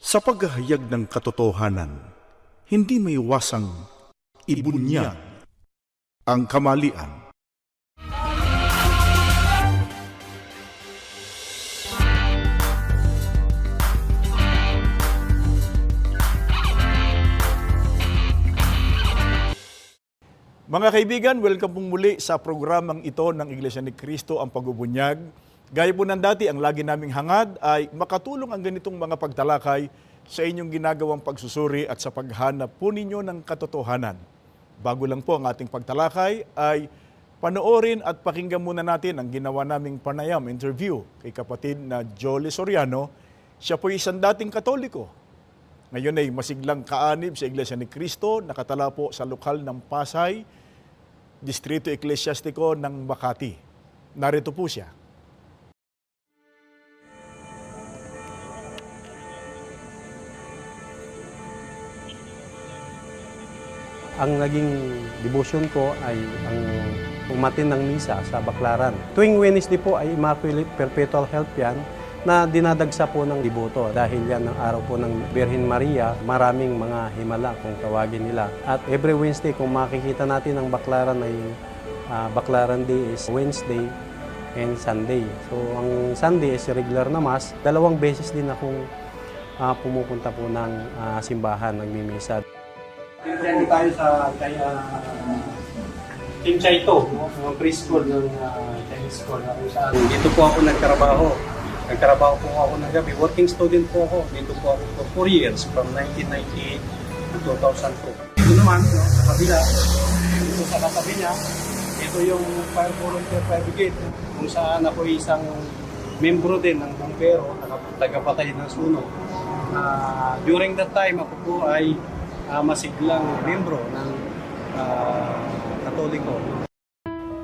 Sa paghahayag ng katotohanan, hindi may iwasang ibunyag ang kamalian. Mga kaibigan, welcome pong muli sa programang ito ng Iglesia ni Cristo, ang Pagbubunyag. Gaya po ng dati, ang lagi naming hangad ay makatulong ang ganitong mga pagtalakay sa inyong ginagawang pagsusuri at sa paghanap po ninyo ng katotohanan. Bago lang po ang ating pagtalakay ay panoorin at pakinggan muna natin ang ginawa naming panayam interview kay kapatid na Jolie Soriano. Siya po isang dating Katoliko. Ngayon ay masiglang kaanib sa Iglesia ni Cristo, nakatala po sa lokal ng Pasay, Distrito Eklesiastiko ng Makati. Narito po siya. Ang naging devotion ko ay ang umatin ng misa sa Baclaran. Tuwing Wednesday po ay Immaculate Perpetual Help yan, na dinadagsa po ng deboto dahil yan ang araw po ng Birhen Maria, maraming mga himala kung tawagin nila. At every Wednesday, kung makikita natin ang Baclaran ay Baclaran Day is Wednesday and Sunday. So ang Sunday is regular na Mass. 2 beses din akong pumupunta po ng simbahan, nagmimisa. Dito tayo sa Team Chaito, ang preschool ng Chinese school. Dito po ako nagtrabaho. Nagtrabaho po ako ng gabi. Working student po ako. Dito po ako for 4 years, from 1998 to 2002. Ito naman, sa kabila, dito sa katabi niya, ito yung Fire Volunteer Fire Brigade, kung saan ako isang membro din ng bumbero, tagapatay ng sunog. During that time, ako po ay masiglang membro ng Katoliko.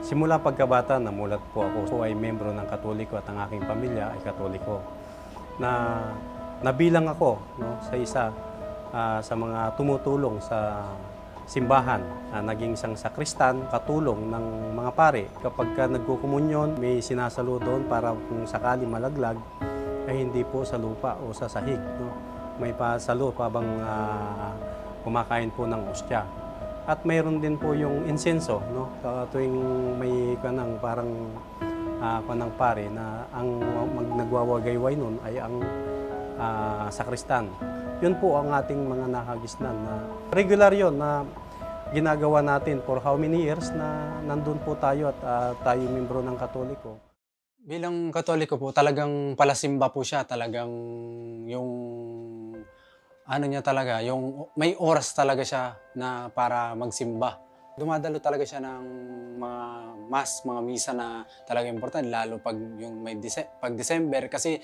Simula pagkabata, namulat po ako. So ay membro ng Katoliko at ang aking pamilya ay Katoliko. Nabilang ako sa isa sa mga tumutulong sa simbahan. Naging isang sakristan, katulong ng mga pare. Kapag nagkukumunyon, may sinasalo doon para kung sakali malaglag, ay hindi po sa lupa o sa sahig. May pasalo habang kumakain po ng ostya. At mayroon din po yung insenso, tuwing may parang kanang pare na ang nagwawagayway nun ay ang sakristan. Yun po ang ating mga nakagisnan na regular yon na ginagawa natin for how many years na nandun po tayo at tayo membro ng Katoliko. Bilang Katoliko po, talagang palasimba po siya, talagang yung niya talaga, yung may oras talaga siya na para magsimba. Dumadalo talaga siya ng mga mass, mga misa na talaga importante, lalo pag yung pag December, kasi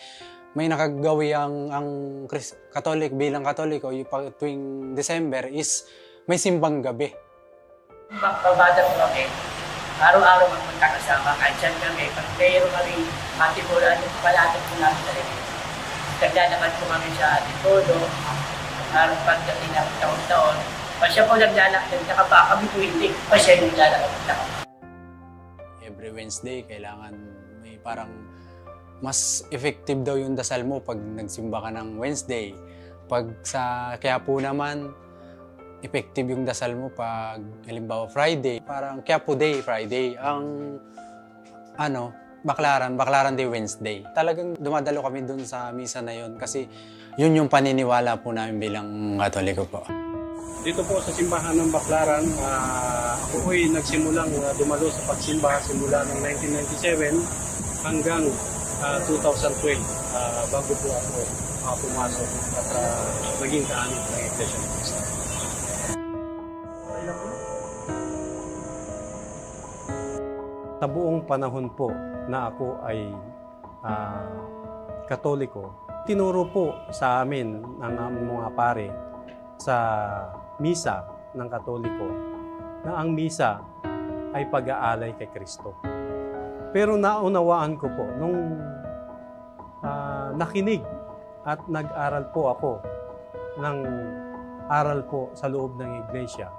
may nakagawi ang Katolik, bilang Katoliko, yung tuwing December is may simbang gabi. Babada po kami, araw-araw magkakasama, kahit saan kami, pag mayroon kami matipulan, palatag po namin talaga. Nagdanaman po kami sa Antipolo, araw pagdating ng taon-taon. Pasya po nagdala kami po hindi. Pasya yung nagdala. Every Wednesday, kailangan may parang mas effective daw yung dasal mo pag nagsimba ka ng Wednesday. Pag sa Quiapo naman, effective yung dasal mo pag halimbawa Friday. Parang Quiapo Day, Friday. Ang Baclaran Day, Wednesday. Talagang dumadalo kami dun sa misa na yun kasi yun yung paniniwala po namin bilang Katoliko po. Dito po sa simbahan ng Baclaran, ako po'y nagsimulang dumalo sa pagsimba simula ng 1997 hanggang 2012 bago po ako pumasok at naging kaanib ng Iglesia ni Cristo. Sa buong panahon po na ako ay Katoliko, tinuro po sa amin ng mga pare sa misa ng Katoliko na ang misa ay pag-aalay kay Kristo. Pero naunawaan ko po nung nakinig at nag-aral po ako ng aral po sa loob ng iglesia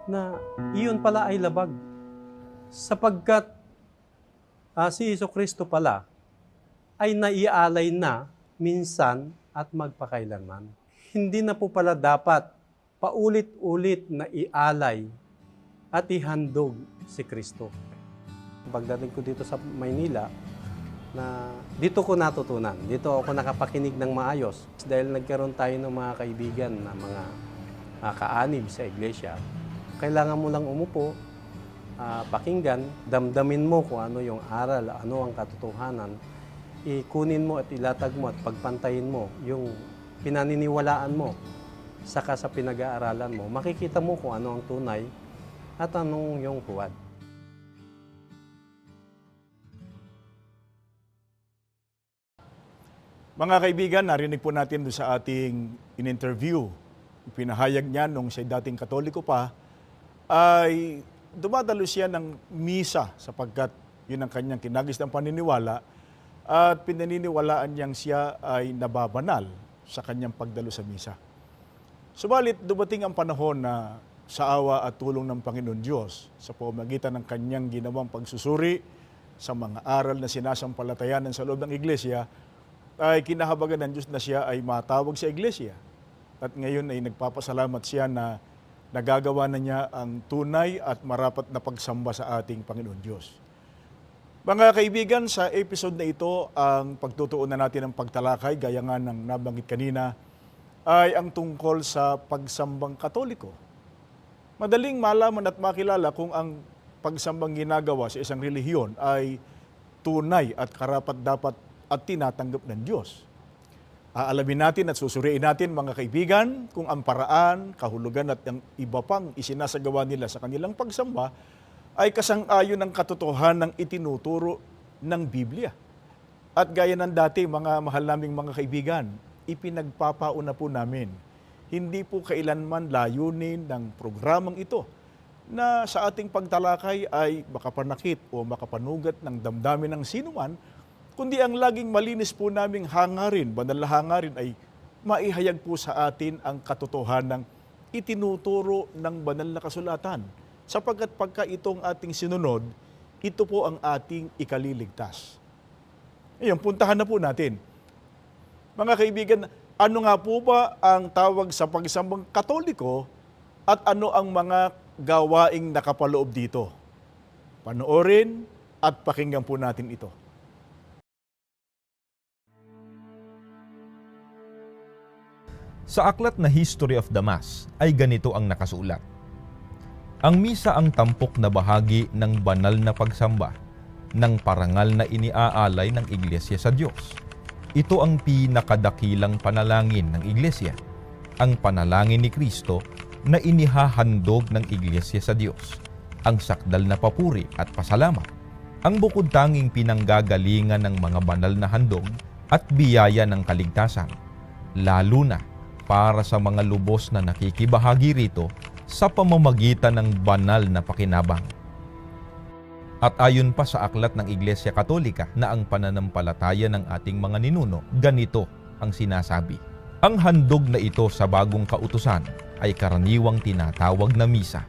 na iyon pala ay labag. Sapagkat si Jesucristo pala ay naialay na minsan at magpakailanman. Hindi na po pala dapat paulit-ulit na ialay at ihandog si Kristo. Pagdating ko dito sa Maynila, na dito ko natutunan, dito ako nakapakinig ng maayos. Dahil nagkaroon tayo ng mga kaibigan na mga kaanib sa iglesia, kailangan mo lang umupo, pakinggan, damdamin mo kung ano yung aral, ano ang katotohanan, ikunin mo at ilatag mo at pagpantayin mo yung pinaniniwalaan mo. Saka sa pinag-aaralan mo, makikita mo kung ano ang tunay at anong yung huwad. Mga kaibigan, narinig po natin doon sa ating in-interview. Pinahayag niya nung siya dating Katoliko pa, ay dumadalo siya ng misa sapagkat yun ang kanyang kinagis ng paniniwala at pinaniniwalaan niyang siya ay nababanal sa kanyang pagdalo sa misa. Subalit, dumating ang panahon na sa awa at tulong ng Panginoon Diyos sa pamamagitan ng kanyang ginawang pagsusuri sa mga aral na sinasampalatayanan sa loob ng iglesia, ay kinahabagan ng Diyos na siya ay matawag sa iglesia. At ngayon ay nagpapasalamat siya na nagagawa na niya ang tunay at marapat na pagsamba sa ating Panginoon Diyos. Mga kaibigan, sa episode na ito, ang pagtutuunan natin ng pagtalakay, gaya nga ng nabanggit kanina, ay ang tungkol sa pagsambang Katoliko. Madaling malaman at makilala kung ang pagsambang ginagawa sa isang relihiyon ay tunay at karapat-dapat at tinatanggap ng Diyos. Aalamin natin at susuriin natin, mga kaibigan, kung ang paraan, kahulugan at ang iba pang isinasagawa nila sa kanilang pagsamba ay kasang-ayon ng katotohanan ng itinuturo ng Biblia. At gaya ng dati, mga mahal naming mga kaibigan, ipinagpapauna po namin, hindi po kailanman layunin ng programang ito na sa ating pagtalakay ay makapanakit o makapanugat ng damdamin ng sinuman, kundi ang laging malinis po naming hangarin, banal na hangarin ay maihayag po sa atin ang katotohanan ng itinuturo ng banal na kasulatan. Sapagkat pagka itong ating sinunod, ito po ang ating ikaliligtas. Ngayon, puntahan na po natin. Mga kaibigan, ano nga po ba ang tawag sa pagsambang Katoliko at ano ang mga gawaing nakapaloob dito? Panoorin at pakinggan po natin ito. Sa aklat na History of the Mass ay ganito ang nakasulat. Ang misa ang tampok na bahagi ng banal na pagsamba ng parangal na iniaalay ng Iglesia sa Diyos. Ito ang pinakadakilang panalangin ng Iglesia, ang panalangin ni Kristo na inihahandog ng Iglesia sa Diyos, ang sakdal na papuri at pasalamat, ang bukod tanging pinanggagalingan ng mga banal na handog at biyaya ng kaligtasan, lalo na para sa mga lubos na nakikibahagi rito sa pamamagitan ng banal na pakinabang. At ayon pa sa aklat ng Iglesia Katolika na ang pananampalataya ng ating mga ninuno, ganito ang sinasabi. Ang handog na ito sa bagong kautusan ay karaniwang tinatawag na misa.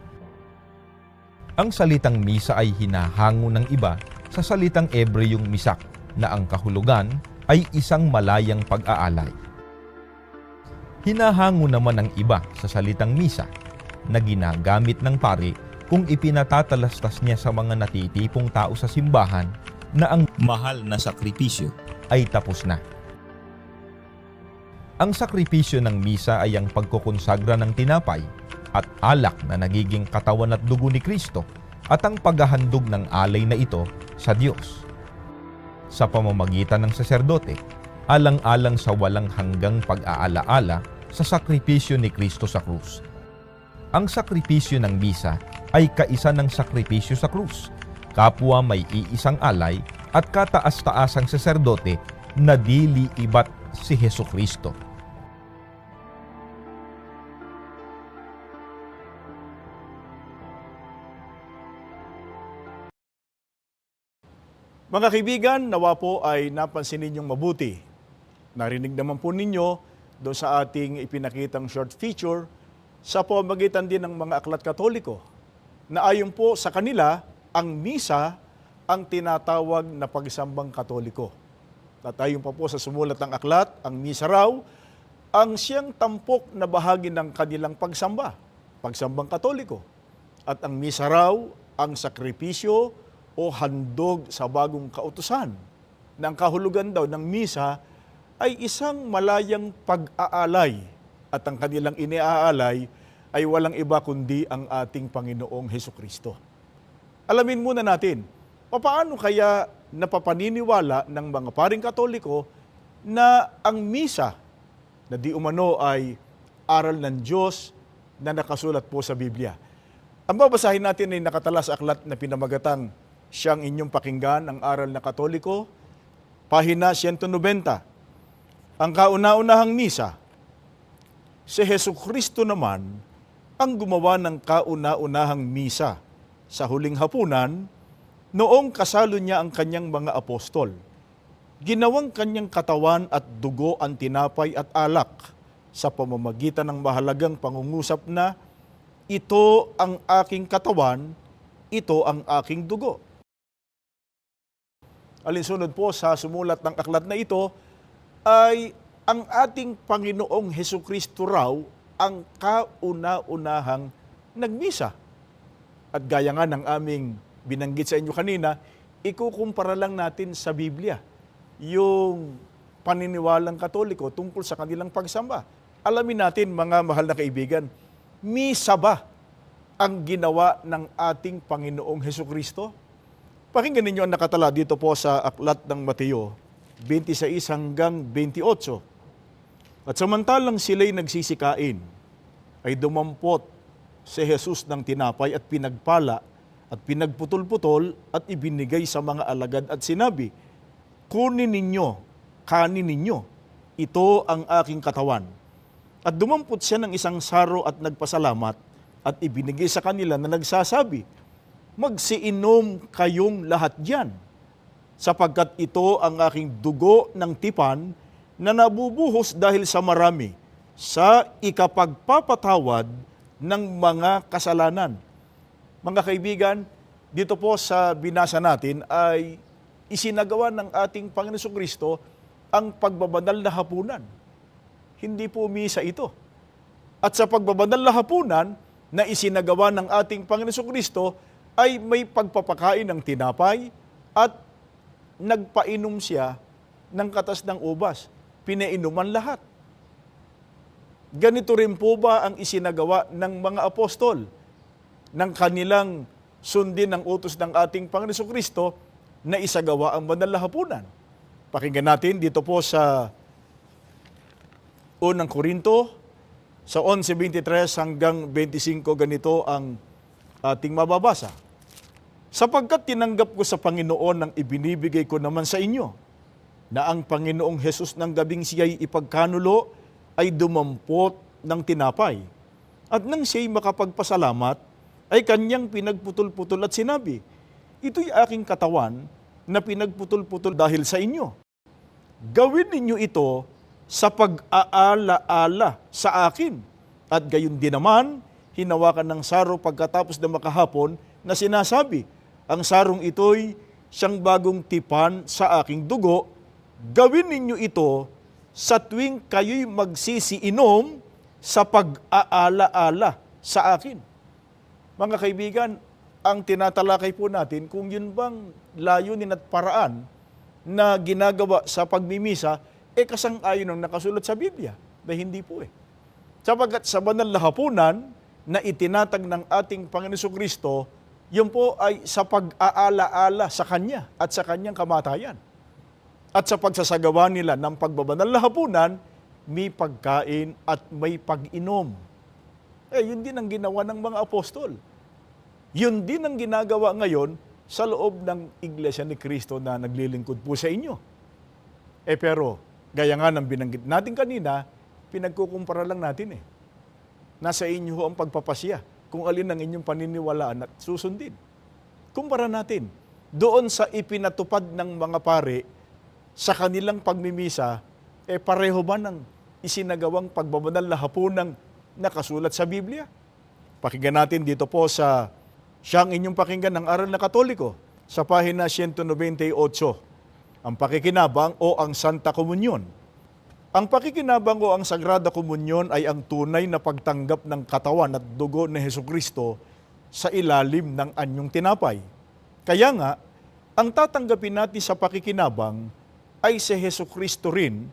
Ang salitang misa ay hinahango ng iba sa salitang Ebreyong misak na ang kahulugan ay isang malayang pag-aalay. Hinahango naman ng iba sa salitang misa na ginagamit ng pari kung ipinatatalastas niya sa mga natitipong tao sa simbahan na ang mahal na sakripisyo ay tapos na. Ang sakripisyo ng misa ay ang pagkukonsagra ng tinapay at alak na nagiging katawan at dugo ni Kristo at ang paghahandog ng alay na ito sa Diyos. Sa pamamagitan ng saserdote, alang-alang sa walang hanggang pag-aalaala sa sakripisyo ni Kristo sa krus. Ang sakripisyo ng misa ay kaisa ng sakripisyo sa krus, kapwa may iisang alay at kataas-taasang saserdote na dili iba't si Hesukristo. Mga kaibigan, nawa po ay napansin ninyong mabuti. Narinig naman po ninyo doon sa ating ipinakitang short feature sa pamamagitan din ng mga aklat Katoliko na ayon po sa kanila, ang misa ang tinatawag na pagsambang Katoliko. At ayon pa po sa sumulat ng aklat, ang misa raw ang siyang tampok na bahagi ng kanilang pagsamba, pagsambang Katoliko. At ang misa raw ang sakripisyo o handog sa bagong kautusan. Na ang kahulugan daw ng misa ay isang malayang pag-aalay at ang kanilang iniaalay ay walang iba kundi ang ating Panginoong Hesukristo. Alamin muna natin, paano kaya napapaniniwala ng mga paring Katoliko na ang misa na di umano ay aral ng Diyos na nakasulat po sa Biblia. Ang babasahin natin ay nakatala sa aklat na pinamagatang Siyang Inyong Pakinggan, ang Aral na Katoliko, pahina 190. Ang kauna-unahang misa, si Hesukristo naman ang gumawa ng kauna-unahang misa sa huling hapunan noong kasalo niya ang kanyang mga apostol. Ginawang kanyang katawan at dugo ang tinapay at alak sa pamamagitan ng mahalagang pangungusap na, ito ang aking katawan, ito ang aking dugo. Alinsunod po sa sumulat ng aklat na ito ay ang ating Panginoong Hesukristo raw ang kauna-unahang nagmisa. At gaya nga ng aming binanggit sa inyo kanina, ikukumpara lang natin sa Biblia yung paniniwalang Katoliko tungkol sa kanilang pagsamba. Alamin natin, mga mahal na kaibigan, misa ba ang ginawa ng ating Panginoong Hesukristo? Pakinggan ninyo ang nakatala dito po sa aklat ng Mateo 26 hanggang 28. At samantalang sila'y nagsisikain, ay dumampot si Jesus ng tinapay at pinagpala at pinagputol-putol at ibinigay sa mga alagad at sinabi, kunin ninyo, kanin ninyo, ito ang aking katawan. At dumampot siya ng isang saro at nagpasalamat at ibinigay sa kanila na nagsasabi, magsiinom kayong lahat diyan, sapagkat ito ang aking dugo ng tipan na nabubuhos dahil sa marami sa ikapagpapatawad ng mga kasalanan. Mga kaibigan, dito po sa binasa natin ay isinagawa ng ating Panginoon Jesucristo ang pagbabanal na hapunan. Hindi po misa ito. At sa pagbabanal na hapunan na isinagawa ng ating Panginoon Jesucristo ay may pagpapakain ng tinapay at nagpainom siya ng katas ng ubas. Pinainuman lahat. Ganito rin po ba ang isinagawa ng mga apostol ng kanilang sundin ng utos ng ating Panginoon Jesucristo na isagawa ang banal na hapunan? Pakinggan natin dito po sa unang Korinto, sa 11:23 hanggang 25, ganito ang ating mababasa. Sapagkat tinanggap ko sa Panginoon ang ibinibigay ko naman sa inyo, na ang Panginoong Hesus ng gabing siya'y ipagkanulo ay dumampot ng tinapay. At nang siya'y makapagpasalamat, ay kanyang pinagputol-putol at sinabi, ito'y aking katawan na pinagputol-putol dahil sa inyo. Gawin ninyo ito sa pag-aala-ala sa akin. At gayon din naman, hinawakan ng saro pagkatapos na makahapon na sinasabi, ang sarong ito'y siyang bagong tipan sa aking dugo. Gawin ninyo ito sa tuwing kayo'y magsisiinom sa pag-aala-ala sa akin. Mga kaibigan, ang tinatalakay po natin kung yun bang layunin at paraan na ginagawa sa pagmimisa, kasang-ayon ng nakasulat sa Biblia, na hindi po Sapagkat sa banal na hapunan na itinatag ng ating Panginoon Jesucristo, yun po ay sa pag-aala-ala sa Kanya at sa Kanyang kamatayan. At sa pagsasagawa nila ng pagbabanal na hapunan, may pagkain at may pag-inom. Yun din ang ginawa ng mga apostol. Yun din ang ginagawa ngayon sa loob ng Iglesia ni Cristo na naglilingkod po sa inyo. Pero, gaya nga ng binanggit natin kanina, pinagkukumpara lang natin Nasa inyo ang pagpapasya kung alin ang inyong paniniwalaan at susundin. Kumpara natin doon sa ipinatupad ng mga pare sa kanilang pagmimisa, pareho ba ng isinagawang pagbabanal na hapunang nakasulat sa Biblia? Pakinggan natin dito po sa Siyang Inyong Pakinggan ng Aral na Katoliko sa pahina 198. ang pakikinabang o ang Santa Komunyon. Ang pakikinabang o ang Sagrada Komunyon ay ang tunay na pagtanggap ng katawan at dugo ni Hesukristo sa ilalim ng anyong tinapay. Kaya nga, ang tatanggapin natin sa pakikinabang ay si Hesukristo rin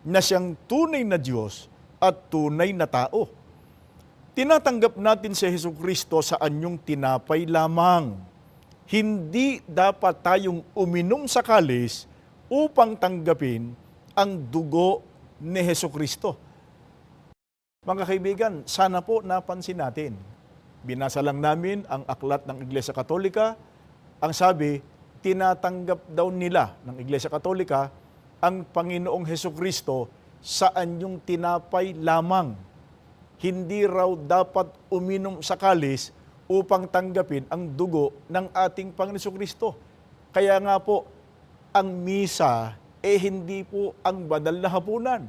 na siyang tunay na Diyos at tunay na tao. Tinatanggap natin si Hesukristo sa anyong tinapay lamang. Hindi dapat tayong uminom sa kalis upang tanggapin ang dugo ni Hesukristo. Mga kaibigan, sana po napansin natin. Binasa lang namin ang aklat ng Iglesia Katolika. Ang sabi, tinatanggap daw nila ng Iglesia Katolika ang Panginoong Hesukristo sa anyong tinapay lamang. Hindi raw dapat uminom sa kalis upang tanggapin ang dugo ng ating Panginoong Hesukristo. Kaya nga po, ang misa hindi po ang banal na hapunan.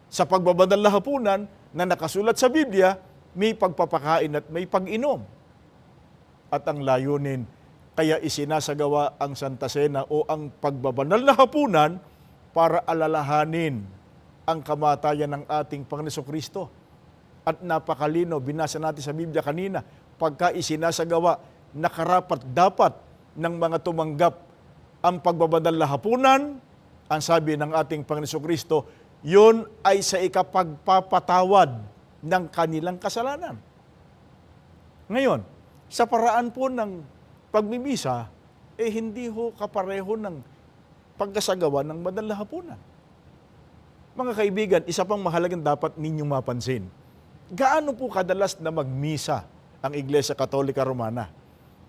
Sa pagbabadal na hapunan na nakasulat sa Biblia, may pagpapakain at may pag-inom. At ang layunin, kaya isinasagawa ang Santa Cena o ang pagbabanal na hapunan para alalahanin ang kamatayan ng ating Panginoon Jesucristo. At napakalino, binasa natin sa Biblia kanina, pagka isinasagawa, nakarapat dapat ng mga tumanggap ang pagbabanal na hapunan, ang sabi ng ating Panginoon Jesucristo, yun ay sa ikapagpapatawad ng kanilang kasalanan. Ngayon, sa paraan po ng pagmimisa, hindi ho kapareho ng pagkasagawa ng banal na hapunan. Mga kaibigan, isa pang mahalagang dapat ninyong mapansin. Gaano po kadalas na magmisa ang Iglesia Katolika Romana?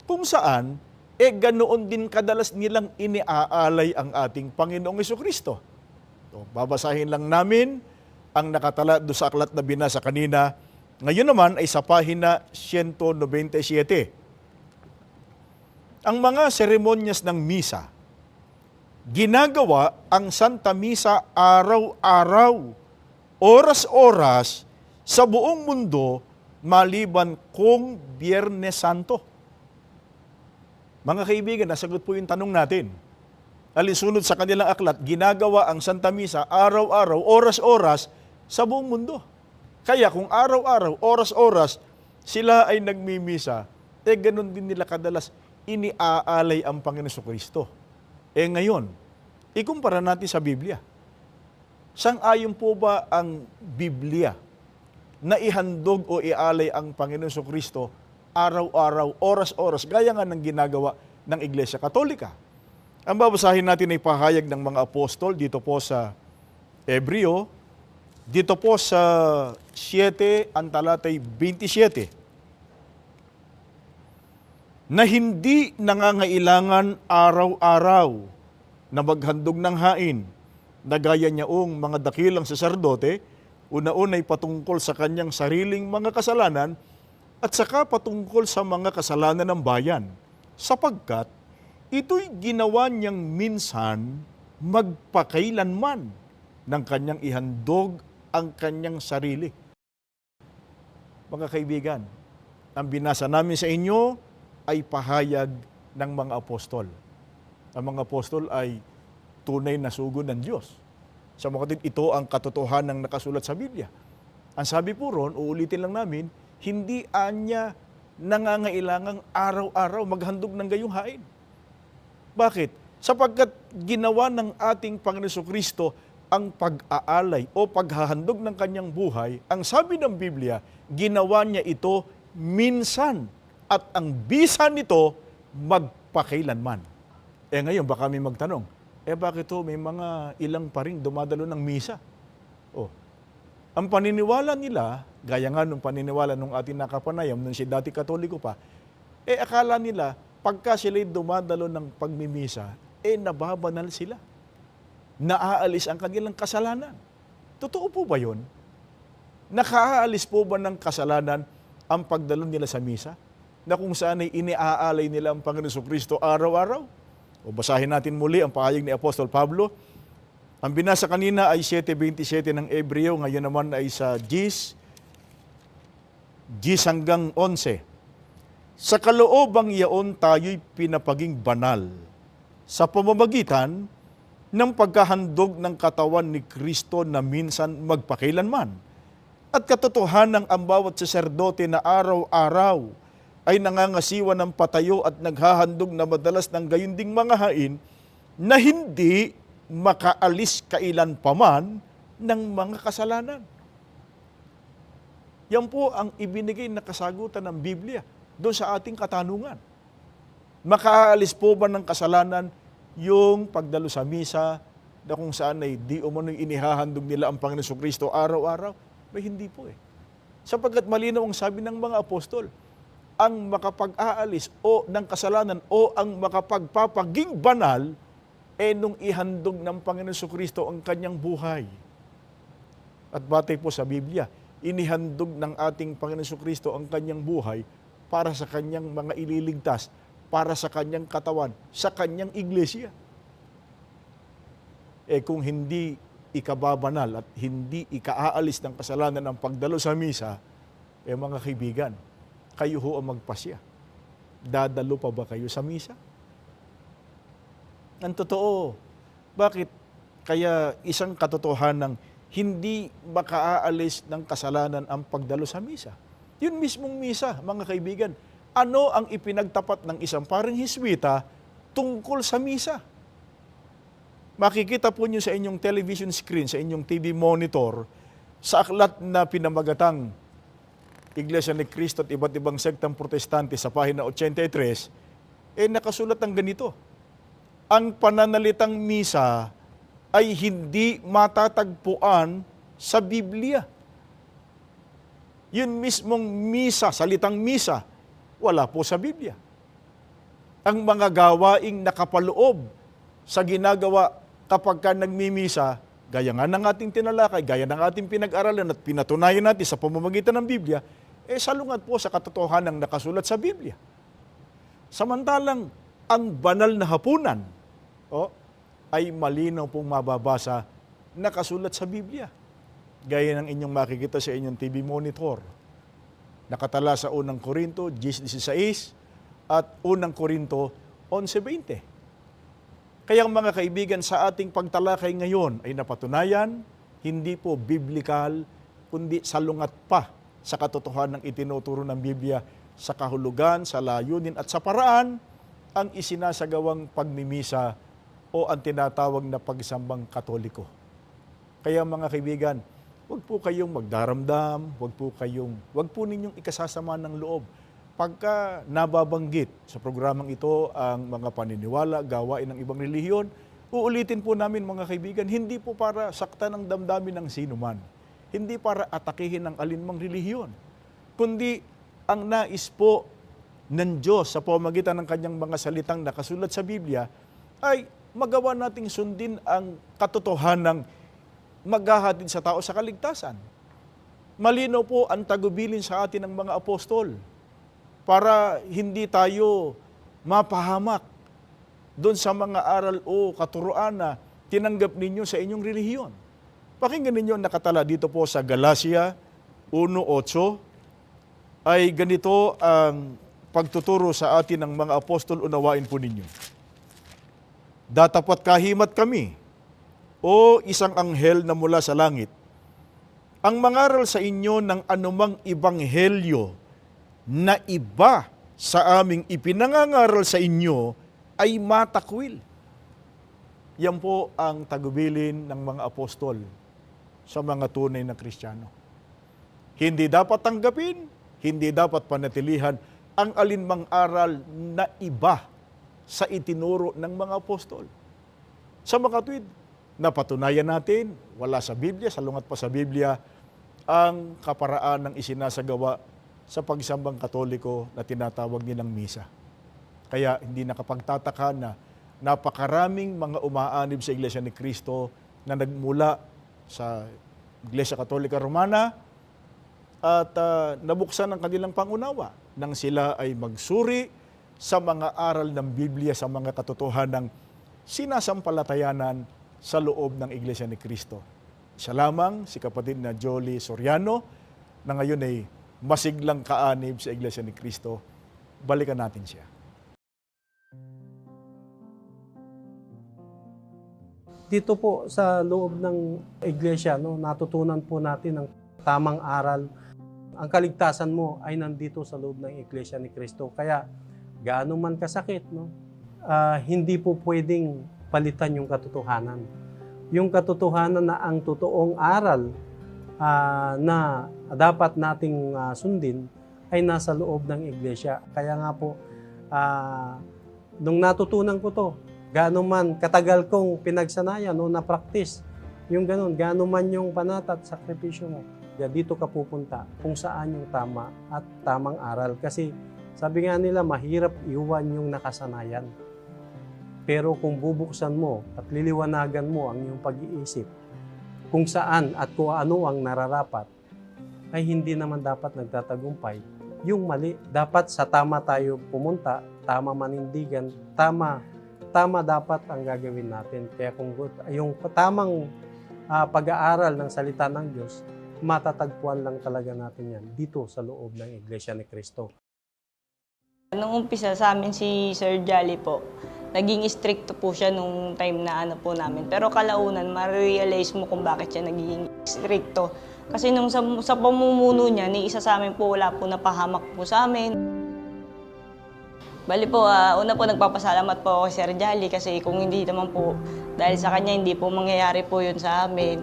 Kung saan, ganoon din kadalas nilang iniaalay ang ating Panginoong Jesucristo. So, babasahin lang namin ang nakatala do sa aklat na binasa kanina. Ngayon naman ay sa pahina 197. Ang mga seremonyas ng misa, ginagawa ang Santa Misa araw-araw, oras-oras, sa buong mundo, maliban kung Biyernes Santo. Mga kaibigan, nasagot po yung tanong natin. Alinsunod sa kanilang aklat, ginagawa ang Santa Misa araw-araw, oras-oras, sa buong mundo. Kaya kung araw-araw, oras-oras, sila ay nagmimisa, ganun din nila kadalas iniaalay ang Panginoon Jesucristo. Ngayon, ikumpara natin sa Biblia. Sang-ayon po ba ang Biblia na ihandog o ialay ang Panginoon Jesucristo araw-araw, oras-oras, gaya nga ng ginagawa ng Iglesia Katolika? Ang babasahin natin ay pahayag ng mga apostol dito po sa Hebreo, dito po sa 7, ang talatay 27, na hindi nangangailangan araw-araw na maghandog ng hain, na gaya niyaong mga dakilang saserdote, una-unay patungkol sa kanyang sariling mga kasalanan at saka patungkol sa mga kasalanan ng bayan, sapagkat ito'y ginawa niyang minsan magpakailanman ng kanyang ihandog ang kanyang sarili. Mga kaibigan, ang binasa namin sa inyo ay pahayag ng mga apostol. Ang mga apostol ay tunay na sugod ng Diyos. Sa mga kapatid, ito ang katotohanan ng nakasulat sa Biblia. Ang sabi po ron, uulitin lang namin, hindi anya nangangailangang araw-araw maghandog ng gayong hain. Bakit? Sapagkat ginawa ng ating Panginoon Jesucristo ang pag-aalay o paghahandog ng kanyang buhay, ang sabi ng Biblia, ginawa niya ito minsan at ang bisa nito magpakailanman. Ngayon, baka may magtanong, bakit to may mga ilang pa rin dumadalo ng misa? Ang paniniwala nila, gaya nga nung paniniwala nung ating nakapanayam, nung si dati Katoliko pa, akala nila, pagka sila'y dumadalo ng pagmimisa, nababanal sila. Naaalis ang kanilang kasalanan. Totoo po ba yun? Nakaalis po ba ng kasalanan ang pagdalo nila sa misa? Na kung saan ay iniaalay nila ang Panginoon Jesucristo araw-araw? O basahin natin muli ang pahayag ni Apostol Pablo. Ang binasa kanina ay 7:27 ng Hebreo, ngayon naman ay sa 10 hanggang 11. Sa kaloobang yaon tayo'y pinapaging banal sa pamamagitan ng pagkahandog ng katawan ni Kristo na minsan magpakailanman. At katotohanan ang bawat saserdote na araw-araw ay nangangasiwa ng patayo at naghahandog na madalas ng gayunding mga hain na hindi makaalis kailan paman ng mga kasalanan. Yan po ang ibinigay na kasagutan ng Biblia doon sa ating katanungan. Makaalis po ba ng kasalanan yung pagdalo sa misa na kung saan ay di umano'y inihahandog nila ang Panginoon Jesucristo araw-araw? May hindi po eh. Sapagkat malinaw ang sabi ng mga apostol, ang makapag-aalis o ng kasalanan o ang makapagpapaging banal nung ihandog ng Panginoon Jesucristo ang kanyang buhay. At batay po sa Biblia, inihandog ng ating Panginoon Jesucristo ang kanyang buhay para sa kanyang mga ililigtas, para sa kanyang katawan, sa kanyang iglesia. Kung hindi ikababanal at hindi ikaaalis ng kasalanan ng pagdalo sa misa, mga kaibigan, kayo ho ang magpasya. Dadalo pa ba kayo sa misa? Ang totoo, bakit kaya isang katotohanan ng hindi makaalis ng kasalanan ang pagdalo sa misa? Yun mismong misa, mga kaibigan. Ano ang ipinagtapat ng isang paring Hiswita tungkol sa misa? Makikita po niyo sa inyong television screen, sa inyong TV monitor, sa aklat na pinamagatang Iglesia ni Cristo at iba't ibang sektang protestante sa pahina 83, nakasulat ng ganito. Ang pananalitang misa ay hindi matatagpuan sa Biblia. Yun mismong misa, salitang misa, wala po sa Biblia. Ang mga gawaing nakapaloob sa ginagawa kapag ka nagmimisa, gaya nga ng ating tinalakay, gaya ng ating pinag-aralan at pinatunayan natin sa pamamagitan ng Biblia, salungat po sa katotohanan ng nakasulat sa Biblia. Samantalang, ang banal na hapunan ay malinaw pong mababasa nakasulat sa Biblia. Gaya ng inyong makikita sa inyong TV monitor. Nakatala sa 1 Korinto 10:16 at 1 Korinto 11:20. Kaya mga kaibigan, sa ating pagtalakay ngayon ay napatunayan, hindi po biblical, kundi salungat pa sa katotohanan ng itinuturo ng Biblia sa kahulugan, sa layunin at sa paraan ang isinasagawang pagmimisa o ang tinatawag na pagsambang Katoliko. Kaya mga kaibigan, huwag po kayong magdaramdam, huwag po ninyong ikasasama ng loob. Pagka nababanggit sa programang ito ang mga paniniwala, gawain ng ibang relihiyon, uulitin po namin mga kaibigan, hindi po para saktan ang damdamin ng sino man. Hindi para atakihin ang alinmang relihiyon, kundi ang nais po ng Diyos sa pamamagitan ng kanyang mga salitang nakasulat sa Biblia ay magawa nating sundin ang katotohanan ng maghahatid sa tao sa kaligtasan. Malinaw po ang tagubilin sa atin ng mga apostol para hindi tayo mapahamak doon sa mga aral o katuruan na tinanggap ninyo sa inyong relihiyon. Pakinggan ninyo ang nakatala dito po sa Galacia 1:8 ay ganito ang pagtuturo sa atin ng mga apostol, unawain po ninyo. Datapat kahimat kami, o isang anghel na mula sa langit, ang mangaral sa inyo ng anumang ibanghelyo na iba sa aming ipinangangaral sa inyo ay matakwil. Yan po ang tagubilin ng mga apostol sa mga tunay na Kristiyano. Hindi dapat tanggapin, hindi dapat panatilihan ang alinmang aral na iba sa itinuro ng mga apostol. Sa makatwid, napatunayan natin, wala sa Biblia, salungat pa sa Biblia, ang kaparaan ng isinasagawa sa pagsambang Katoliko na tinatawag nilang misa. Kaya hindi nakapagtataka na napakaraming mga umaanib sa Iglesia ni Cristo na nagmula sa Iglesia Katolika Romana at nabuksan ang kanilang pangunawa nang sila ay magsuri sa mga aral ng Biblia, sa mga katotohanan ng sinasampalatayanan sa loob ng Iglesia ni Cristo. Siya lamang, si kapatid na Jolie Soriano, na ngayon ay masiglang kaanib sa Iglesia ni Cristo. Balikan natin siya. Dito po sa loob ng iglesia, no, natutunan po natin ang tamang aral. Ang kaligtasan mo ay nandito sa loob ng iglesia ni Cristo. Kaya gaano man kasakit, no, hindi po pwedeng palitan yung katotohanan. Yung katotohanan na ang totoong aral na dapat nating sundin ay nasa loob ng iglesia. Kaya nga po, nung natutunan ko to, gaano man katagal kong pinagsanayan o na-practice, yung ganun, gaano man yung panat at sakripisyo mo, dito ka pupunta kung saan yung tama at tamang aral. Kasi sabi nga nila, mahirap iwan yung nakasanayan. Pero kung bubuksan mo at liliwanagan mo ang iyong pag-iisip, kung saan at kung ano ang nararapat, ay hindi naman dapat nagtatagumpay. Yung mali, dapat sa tama tayo pumunta, tama manindigan, tama dapat ang gagawin natin. Kaya kung yung tamang pag-aaral ng salita ng Diyos, matatagpuan lang talaga natin yan dito sa loob ng Iglesia ni Cristo. Nung umpisa sa amin si Sir Jolly po, naging stricto po siya nung time na ano po namin. Pero kalaunan, ma-realize mo kung bakit siya naging stricto. Kasi nung sa pamumuno niya, ni isa sa amin po wala po napahamak po sa amin. Bali po, una po nagpapasalamat po ako kay Sir Jolly kasi kung hindi naman po, dahil sa kanya hindi po mangyayari po yun sa amin.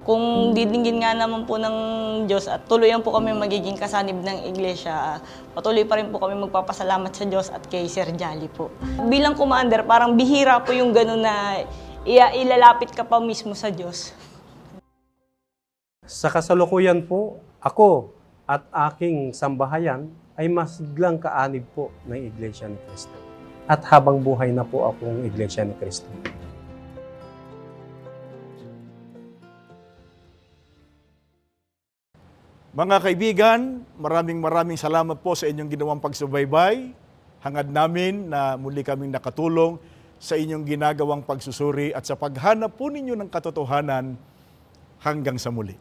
Kung didinggin nga naman po ng Diyos at tuluyan po kami magiging kasanib ng iglesia, patuloy pa rin po kami magpapasalamat sa Diyos at kay Sir Jolly po. Bilang commander, parang bihira po yung gano'n na ilalapit ka pa mismo sa Diyos. Sa kasalukuyan po, ako at aking sambahayan ay masiglang kaanib po ng Iglesia ni Cristo. At habang buhay na po akong Iglesia ni Cristo. Mga kaibigan, maraming salamat po sa inyong ginawang pagsubaybay. Hangad namin na muli kaming nakatulong sa inyong ginagawang pagsusuri at sa paghanap po ninyo ng katotohanan hanggang sa muli.